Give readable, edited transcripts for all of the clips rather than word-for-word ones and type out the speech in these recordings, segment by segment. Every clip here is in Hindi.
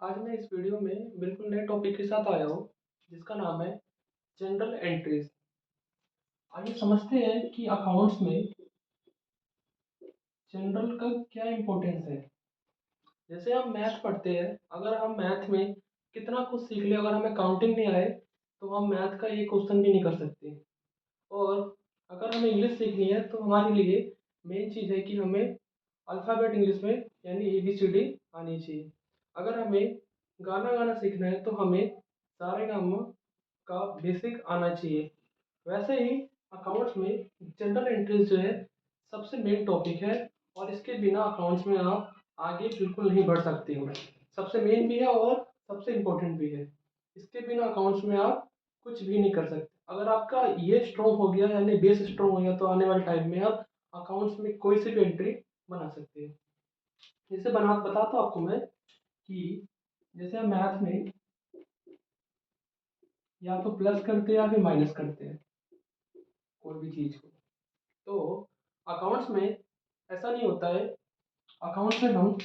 आज मैं इस वीडियो में बिल्कुल नए टॉपिक के साथ आया हूँ जिसका नाम है जनरल एंट्रीज। आइए समझते हैं कि अकाउंट्स में जनरल का क्या इम्पोर्टेंस है। जैसे हम मैथ पढ़ते हैं, अगर हम मैथ में कितना कुछ सीख ले, अगर हमें काउंटिंग नहीं आए तो हम मैथ का एक क्वेश्चन भी नहीं कर सकते। और अगर हमें इंग्लिश सीखनी है तो हमारे लिए मेन चीज़ है कि हमें अल्फ़ाबेट इंग्लिश में यानी ABCD आनी चाहिए। अगर हमें गाना गाना सीखना है तो हमें सारेगामा का बेसिक आना चाहिए। वैसे ही अकाउंट्स में जनरल एंट्रीज जो है सबसे मेन टॉपिक है, और इसके बिना अकाउंट्स में आप आगे बिल्कुल नहीं बढ़ सकते हो। सबसे मेन भी है और सबसे इम्पोर्टेंट भी है। इसके बिना अकाउंट्स में आप कुछ भी नहीं कर सकते। अगर आपका ये स्ट्रॉन्ग हो गया यानी बेस स्ट्रॉन्ग हो गया तो आने वाले टाइम में आप अकाउंट्स में कोई सी भी एंट्री बना सकते हैं। जैसे बना बताता हूँ आपको मैं कि जैसे हम मैथ में या तो प्लस करते हैं या फिर माइनस करते हैं कोई भी चीज़ को। तो अकाउंट्स में ऐसा नहीं होता है। अकाउंट्स में हम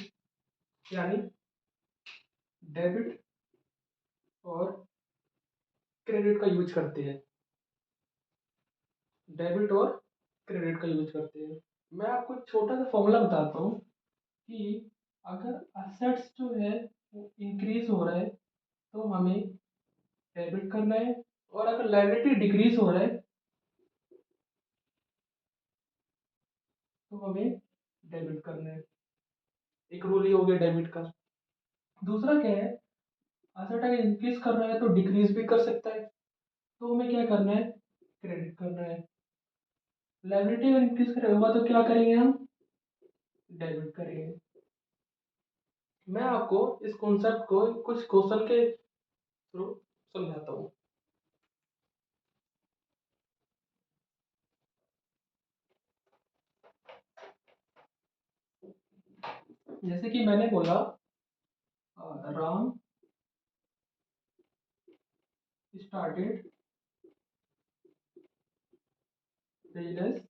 यानी डेबिट और क्रेडिट का यूज करते हैं। डेबिट और क्रेडिट का यूज करते हैं। मैं आपको एक छोटा सा फॉर्मूला बताता हूँ कि अगर असेट्स जो है वो इंक्रीज हो रहा है तो हमें डेबिट करना है, और अगर लायबिलिटी डिक्रीज हो रहा है तो हमें डेबिट करना है। एक रूल ही हो गया डेबिट का। दूसरा क्या है, असेट अगर इंक्रीज कर रहा है तो डिक्रीज भी कर सकता है, तो हमें क्या करना है, क्रेडिट करना है। लायबिलिटी अगर इंक्रीज करेगा तो क्या करेंगे हम, डेबिट करेंगे। मैं आपको इस कॉन्सेप्ट को कुछ क्वेश्चन के थ्रू समझाता हूँ। जैसे कि मैंने बोला Ram started business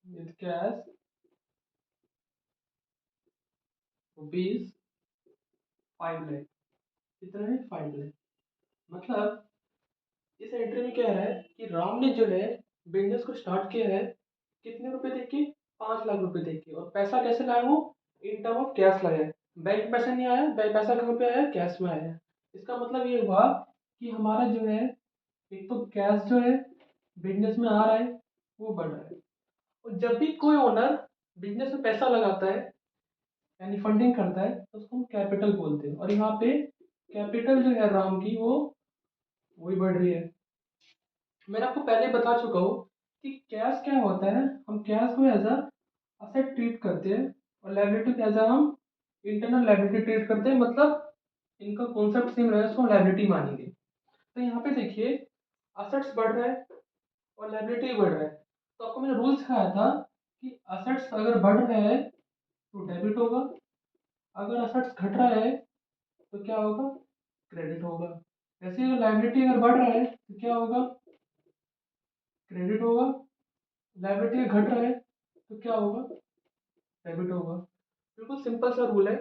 with cash rupees 5 lakh. कितना है, 5 लाख। मतलब इस एंट्री में क्या है कि राम ने जो है बिजनेस को स्टार्ट किया है कितने रुपए दे के, 5 लाख रुपए दे के। और पैसा कैसे लाया वो, इन टर्म ऑफ कैश लाया है। बैंक पैसा नहीं आया, बैंक पैसा कहाँ पे आया, कैश में आया। इसका मतलब ये हुआ कि हमारा जो है एक तो कैश जो है बिजनेस में आ रहा है, वो बढ़ रहा है। और जब भी कोई ओनर बिजनेस में पैसा लगाता है यानी फंडिंग करता है तो उसको हम कैपिटल बोलते हैं। और यहाँ पे कैपिटल जो है राम की वो वही बढ़ रही है। मैंने आपको पहले बता चुका हूँ कि कैश क्या होता है। हम कैश को एज अ असेट ट्रीट करते हैं और लायबिलिटी को एज अ हम इंटरनल लायबिलिटी ट्रीट करते हैं। मतलब इनका कॉन्सेप्ट सेम रहेगा, इसको लायबिलिटी मानेंगे। तो यहाँ पे देखिए असेट्स बढ़ रहा है और लायबिलिटी बढ़ रहा है। तो आपको मैंने रूल सिखाया था कि असेट्स अगर बढ़ रहे हैं तो डेबिट होगा, अगर असेट्स घट रहा है तो क्या होगा, क्रेडिट होगा। वैसे अगर लायबिलिटी अगर बढ़ रहा है तो क्या होगा, क्रेडिट होगा। लायबिलिटी घट रहा है तो क्या होगा, डेबिट होगा। बिल्कुल सिंपल सा रूल है,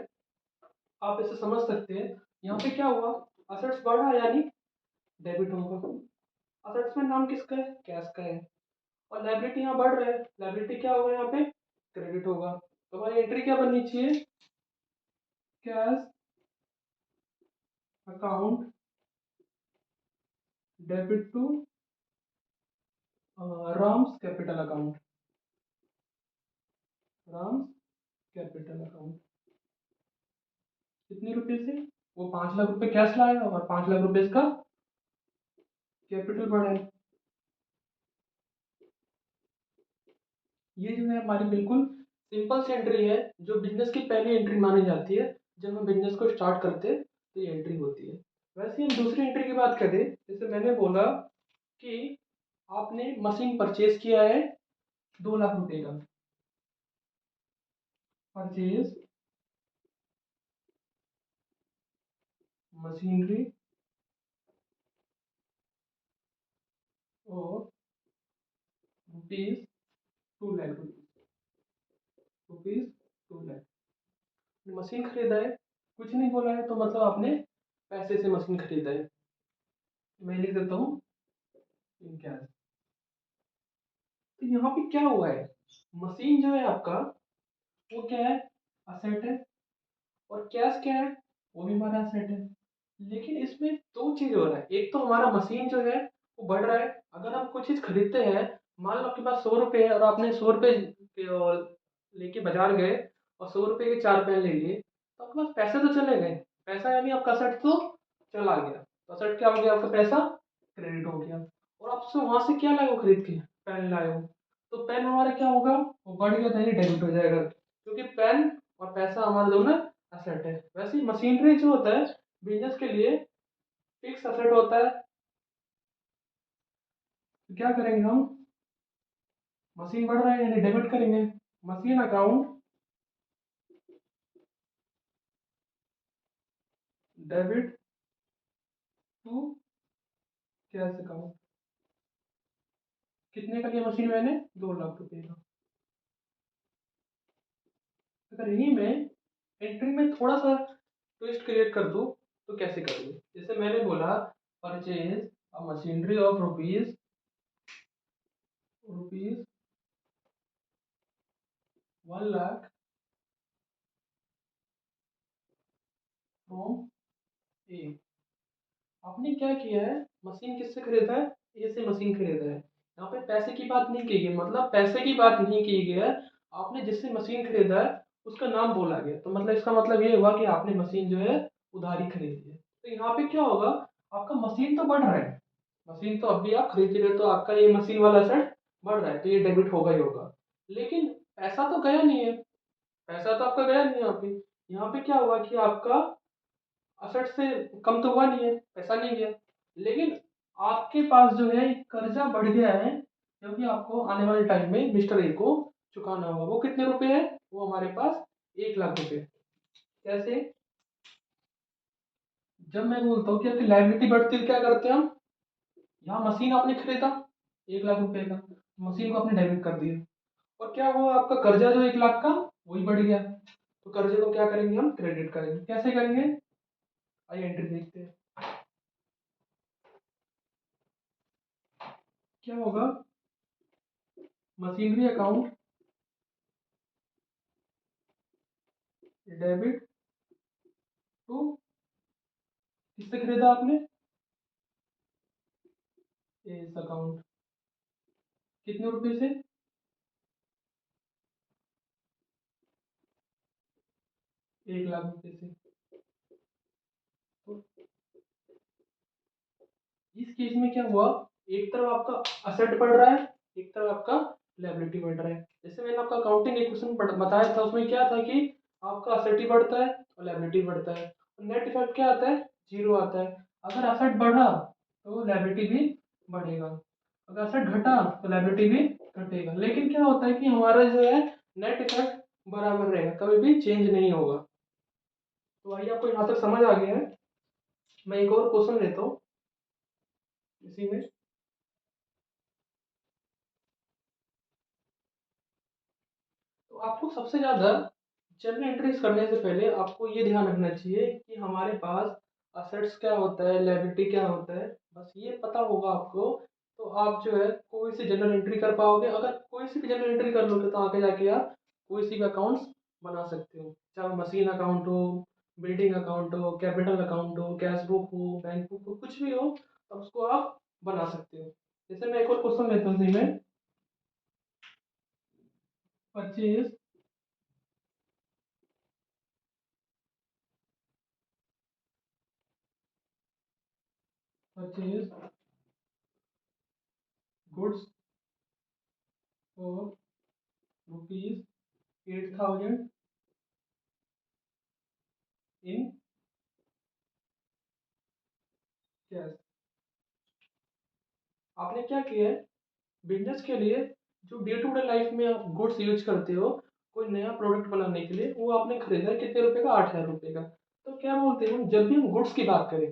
आप इसे समझ सकते हैं। यहाँ पे क्या हुआ, असेट्स बढ़ा यानी डेबिट होगा। असेट्स में नाम किसका है, कैश का है। और लायबिलिटी यहाँ बढ़ रहा है, लायबिलिटी क्या होगा यहाँ पे, क्रेडिट होगा। तो हमारी एंट्री क्या बननी चाहिए, cash account debit to Ram's capital account. Ram's capital account कितने रुपए से, वो 5 लाख रुपए कैश लाएगा और 5 लाख रुपए इसका कैपिटल बढ़ा है। ये जो है हमारी बिल्कुल सिंपल सी एंट्री है, जो बिजनेस की पहली एंट्री मानी जाती है। जब हम बिजनेस को स्टार्ट करते हैं तो ये एंट्री होती है। वैसे हम दूसरी एंट्री की बात करें, जैसे मैंने बोला कि आपने मशीन परचेज किया है 2 लाख रुपए का, परचेज मशीनरी और rupees 2 lakh, rupees 2 lakh. Machine खरीदा है कुछ नहीं बोला है तो मतलब आपने पैसे से मशीन खरीदा है। मैं लिख देता हूँ इन कैश। तो यहाँ पे क्या हुआ है, मशीन जो है आपका वो क्या है, असेट है, और कैश क्या है, वो भी हमारा असेट है। लेकिन इसमें दो चीज हो रहा है, एक तो हमारा मशीन जो है वो बढ़ रहा है। अगर हम कोई चीज खरीदते हैं, मान लो आपके पास 100 रुपये है और आपने 100 रुपये लेके बाजार गए और 100 रुपये के 4 पेन ले लिए, तो आपके पास पैसे तो चले गए। पैसा यानी आपका असेट तो चला गया। तो असेट क्या हो गया, आपका पैसा क्रेडिट हो गया। और आपसे वहां से क्या लाए हो खरीद के, पेन लाए हो, तो पेन हमारा क्या होगा, वो बढ़ गया था, ये डेबिट हो जाएगा, क्योंकि पेन और पैसा हमारे दोनों असेट है। वैसे ही मशीनरी जो होता है बिजनेस के लिए फिक्स असेट होता है। तो क्या करेंगे हम, मशीन बढ़ रहा है यानी डेबिट करेंगे, machine account debit to cash account. कितने का लिया मशीन मैंने, 2 लाख रुपए का। अगर यही मैं एंट्री में थोड़ा सा ट्विस्ट क्रिएट कर दूं तो कैसे करूँ, जैसे मैंने बोला purchase a machinery of rupees rupees 1 lakh from A. आपने क्या किया है, मशीन किससे खरीदा है, ए से मशीन खरीदा है। यहाँ पे पैसे की बात नहीं की गई, मतलब पैसे की बात नहीं की गई है। आपने जिससे मशीन खरीदा है उसका नाम बोला गया, तो मतलब इसका मतलब ये हुआ कि आपने मशीन जो है उधारी खरीदी है। तो यहाँ पे क्या होगा, आपका मशीन तो बढ़ रहा है, मशीन तो अभी आप खरीद रहे हो तो आपका ये मशीन वाला सेट बढ़ रहा है, तो ये डेबिट होगा ही होगा। लेकिन पैसा तो गया नहीं है, पैसा तो आपका गया नहीं है यहाँ पे। यहाँ पे क्या हुआ कि आपका असेट से कम तो हुआ नहीं है, पैसा नहीं गया। लेकिन आपके पास जो है एक कर्जा बढ़ गया है, क्योंकि आपको आने वाले टाइम में मिस्टर ए को चुकाना होगा। वो कितने रुपए है, वो हमारे पास 1 लाख रुपए। कैसे, जब मैं बोलता हूँ कि आपकी लाइबिलिटी बढ़ती है, क्या करते हैं हम, यहाँ मशीन आपने खरीदा 1 लाख रुपए का, मशीन को आपने डेबिट कर दिया, और क्या हुआ, आपका कर्जा जो 1 लाख का वही बढ़ गया। तो कर्जे को क्या करेंगे, हम क्रेडिट करेंगे। कैसे करेंगे, आइए एंट्री देखते हैं क्या होगा। मशीनरी अकाउंट डेबिट टू, किससे खरीदा आपने, इस अकाउंट, कितने रुपए से, 1 लाख रुपए से। तो इस केस में क्या हुआ, एक तरफ आपका असेट बढ़ रहा है, एक तरफ आपका लायबिलिटी बढ़ रहा है। जैसे मैंने आपका अकाउंटिंग इक्वेशन बताया था, उसमें क्या था कि आपका असेट ही बढ़ता है और लायबिलिटी बढ़ता है, और नेट इफेक्ट क्या आता है, जीरो आता है। अगर असेट बढ़ा तो लायबिलिटी भी बढ़ेगा, अगर असेट घटा तो लायबिलिटी भी घटेगा। लेकिन क्या होता है कि हमारा जो है नेट इफेक्ट बराबर रहेगा, कभी भी चेंज नहीं होगा। तो आइए, आपको यहाँ तक समझ आ गया है। मैं एक और क्वेश्चन लेता हूँ इसी में। तो आपको सबसे ज़्यादा जर्नल एंट्रीज करने से पहले आपको ये ध्यान रखना चाहिए कि हमारे पास असेट्स क्या होता है, लायबिलिटी क्या होता है। बस ये पता होगा आपको, तो आप जो है कोई सी जनरल एंट्री कर पाओगे। अगर कोई सी भी जनरल एंट्री कर लोगे तो आगे जाके आप कोई सी भी अकाउंट्स बना सकते हो, चाहे वो मशीन अकाउंट हो, बिल्डिंग अकाउंट हो, कैपिटल अकाउंट हो, कैश बुक हो, बैंक बुक हो, कुछ भी हो, तो उसको आप बना सकते हो। जैसे मैं एक और क्वेश्चन लेता हूँ इसी में, purchase purchase goods for rupees 8,000 in cash. आपने क्या किया है, बिजनेस के लिए जो डे टू डे लाइफ में आप गुड्स यूज करते हो, कोई नया प्रोडक्ट बनाने के लिए, वो आपने खरीदा है कितने रुपए का, 8,000 रुपए का। तो क्या बोलते हैं हम, जब भी हम गुड्स की बात करें,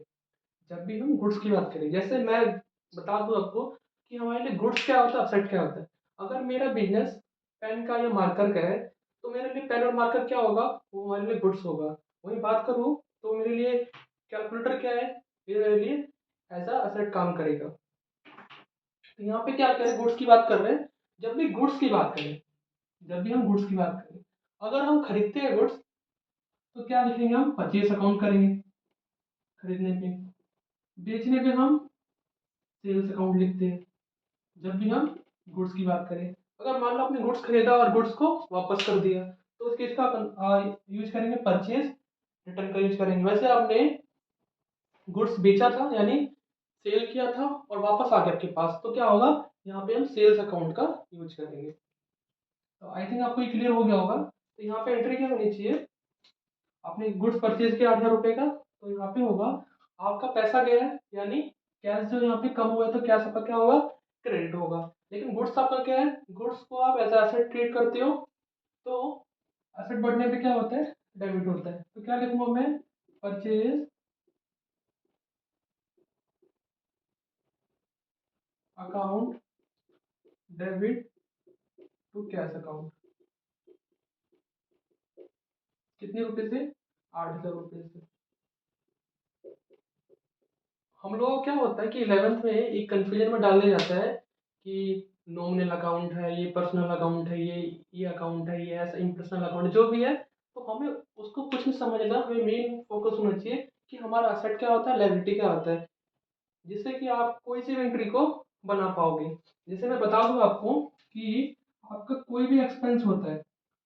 जब भी हम गुड्स की बात करें, जैसे मैं बता दूं आपको कि हमारे लिए गुड्स क्या होता है, असेट क्या होता है। अगर मेरा बिजनेस पेन का या मार्कर का है, तो मेरे लिए पेन और मार्कर क्या होगा, वो हमारे लिए गुड्स होगा। वही बात करूँ तो मेरे लिए कैलकुलेटर क्या है, ये मेरे लिए एज अ असेट काम करेगा। तो यहाँ पे क्या करें, गुड्स की बात कर रहे हैं। जब भी गुड्स की बात करें, जब भी हम गुड्स की बात करें, अगर हम खरीदते हैं गुड्स, तो क्या लिखेंगे, हम परचेज अकाउंट करेंगे खरीदने पे। बेचने पे हम सेल्स अकाउंट लिखते हैं, जब भी हम गुड्स की बात करें। अगर मान लो आपने गुड्स खरीदा और गुड्स को वापस कर दिया, तो उस केस का यूज करेंगे परचेज रिटर्न का यूज करेंगे। वैसे आपने गुड्स बेचा था यानी सेल किया था और वापस आ गया आपके पास, तो क्या होगा, यहाँ पे हम सेल्स अकाउंट का यूज करेंगे। तो आई थिंक आपको ये क्लियर हो गया होगा। तो यहाँ पे एंट्री क्या होनी चाहिए, आपने गुड्स परचेज किया 8,000 रुपये का, तो यहाँ पे होगा आपका पैसा गया है, यानी कैश जो यहाँ पे कम हुआ है, तो कैश आपका क्या होगा, क्रेडिट होगा। लेकिन गुड्स आपका क्या है, गुड्स को आप एज एसेट ट्रीट करते हो, तो एसेट बढ़ने पे क्या होता है, डेबिट होता है। तो क्या लिखूंगा मैं, purchase account debit to cash account. कितने रुपए से, 8,000 रुपये से। हम लोगों को क्या होता है कि 11th में एक कंफ्यूजन में डाल दिया जाता है कि नॉमिनल अकाउंट है, ये पर्सनल अकाउंट है, ये अकाउंट है, ये ऐसा इम्पर्सनल अकाउंट जो भी है। तो हमें उसको कुछ नहीं समझना, हमें मेन फोकस होना चाहिए कि हमारा असेट क्या होता है, लायबिलिटी क्या होता है, जिससे कि आप कोई सी एंट्री को बना पाओगे। जैसे मैं बता दूं आपको कि आपका कोई भी एक्सपेंस होता है,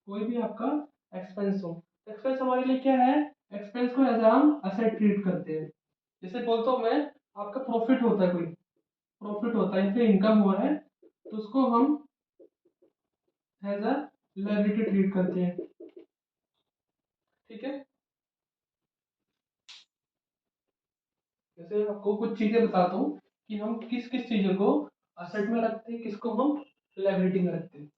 कोई भी आपका एक्सपेंस हो, एक्सपेंस हमारे लिए क्या है, एक्सपेंस को एज हम असेट ट्रीट करते हैं। जैसे बोलता हूँ मैं, आपका प्रॉफिट होता है, कोई प्रॉफिट होता है या फिर इनकम हो रहा है, तो उसको हम एज अ लायबिलिटी ट्रीट करते हैं। ठीक है, जैसे आपको कुछ चीजें बताता हूँ कि हम किस किस चीजों को असेट में रखते हैं, किसको हम लायबिलिटी में रखते हैं।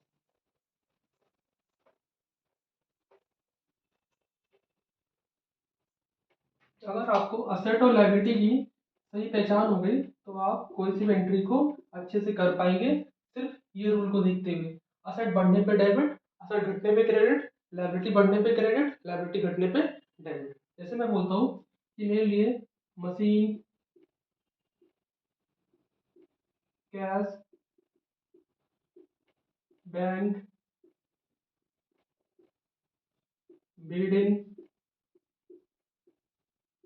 अगर आपको असेट और लायबिलिटी की सही पहचान हो गई, तो आप कोई सी भी एंट्री को अच्छे से कर पाएंगे, सिर्फ ये रूल को देखते हुए। असेट बढ़ने पे डेबिट, असेट घटने पे क्रेडिट, लायबिलिटी बढ़ने पे क्रेडिट, लायबिलिटी घटने पे डेबिट। जैसे मैं बोलता हूँ कि मेरे लिए machine, cash, bank, building,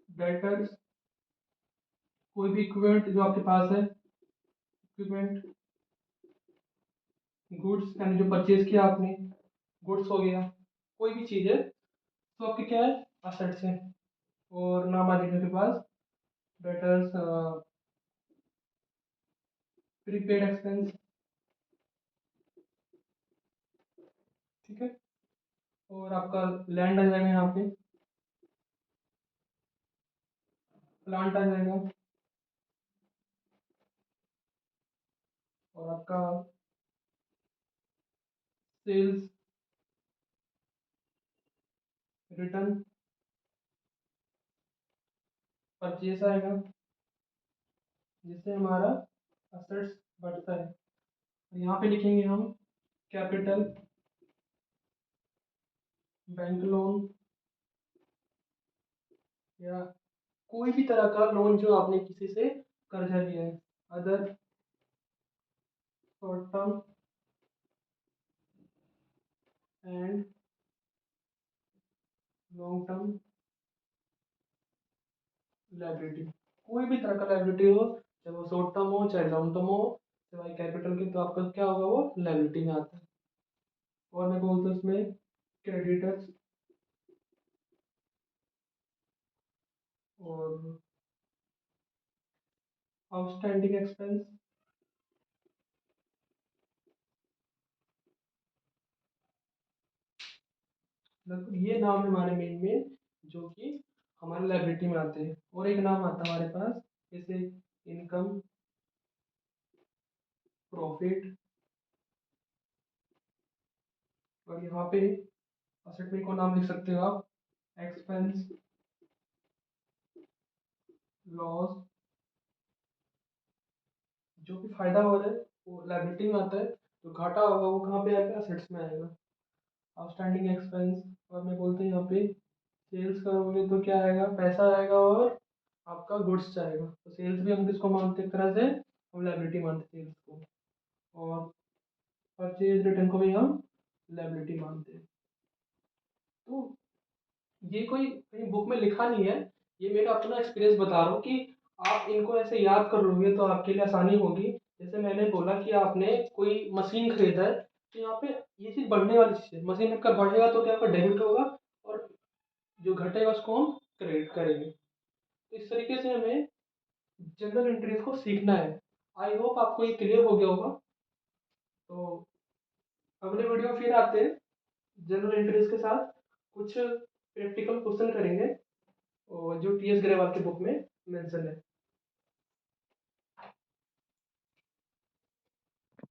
debtors, कोई भी इक्विपमेंट जो आपके पास है, इक्विपमेंट, गुड्स यानी जो परचेज किया आपने, गुड्स हो गया, कोई भी चीज़ है, तो आपके क्या है, असेट्स हैं। और नाम आ जाएगा के पास, डेटर्स, प्रीपेड एक्सपेंस। ठीक है, और आपका लैंड आ जाएगा यहाँ पे, प्लांट आ जाएगा, और आपका सेल्स रिटर्न, परचेस आएगा, जिससे हमारा असेट्स बढ़ता है। यहाँ पे लिखेंगे हम कैपिटल, बैंक लोन, या कोई भी तरह का लोन जो आपने किसी से कर्जा लिया है, other short term and long term liability. कोई भी तरह का लाइबिलिटी हो, चाहे वो शॉर्ट टर्म हो चाहे लॉन्ग टर्म हो, चाहे कैपिटल के, तो आपका क्या होगा, वो लाइबिलिटी में आता है। और मैं बोलता हूँ इसमें क्रेडिटर्स और आउटस्टैंडिंग एक्सपेंस। मतलब ये नाम है हमारे मेन में, जो कि हमारे लाइबिलिटी में आते हैं। और एक नाम आता है हमारे पास, जैसे इनकम, प्रॉफिट, और यहाँ पे असेट में को नाम लिख सकते हो आप, एक्सपेंस, लॉस। जो भी फायदा हो रहा है वो लाइबिलिटी में आता है, जो घाटा होगा वो कहाँ पे आएगा, असेट्स में आएगा। आउटस्टैंडिंग एक्सपेंस, और मैं बोलते हैं यहाँ पे सेल्स करोगे तो क्या आएगा, पैसा आएगा और आपका गुड्स जाएगा। तो सेल्स भी हम किसको मानते हैं, एक तरह से हम लायबिलिटी मानते हैं सेल्स को, और परचेज रिटर्न को भी हम लायबिलिटी मानते हैं। तो ये कोई कहीं बुक में लिखा नहीं है, ये मेरा अपना एक्सपीरियंस बता रहा हूँ कि आप इनको ऐसे याद कर लोगे तो आपके लिए आसानी होगी। जैसे मैंने बोला कि आपने कोई मशीन खरीदा है, तो यहाँ पे ये चीज़ बढ़ने वाली चीज़ है, मशीन आपका बढ़ेगा तो क्या आपका डेबिट होगा, और जो घटेगा उसको हम क्रेडिट करेंगे। तो इस तरीके से हमें जनरल एंट्रीज को सीखना है। आई होप आपको ये क्लियर हो गया होगा। तो अगले वीडियो में फिर आते हैं जनरल एंट्रीज के साथ, कुछ प्रैक्टिकल क्वेश्चन करेंगे और जो टी एस ग्रेवाल की बुक में मेंशन है।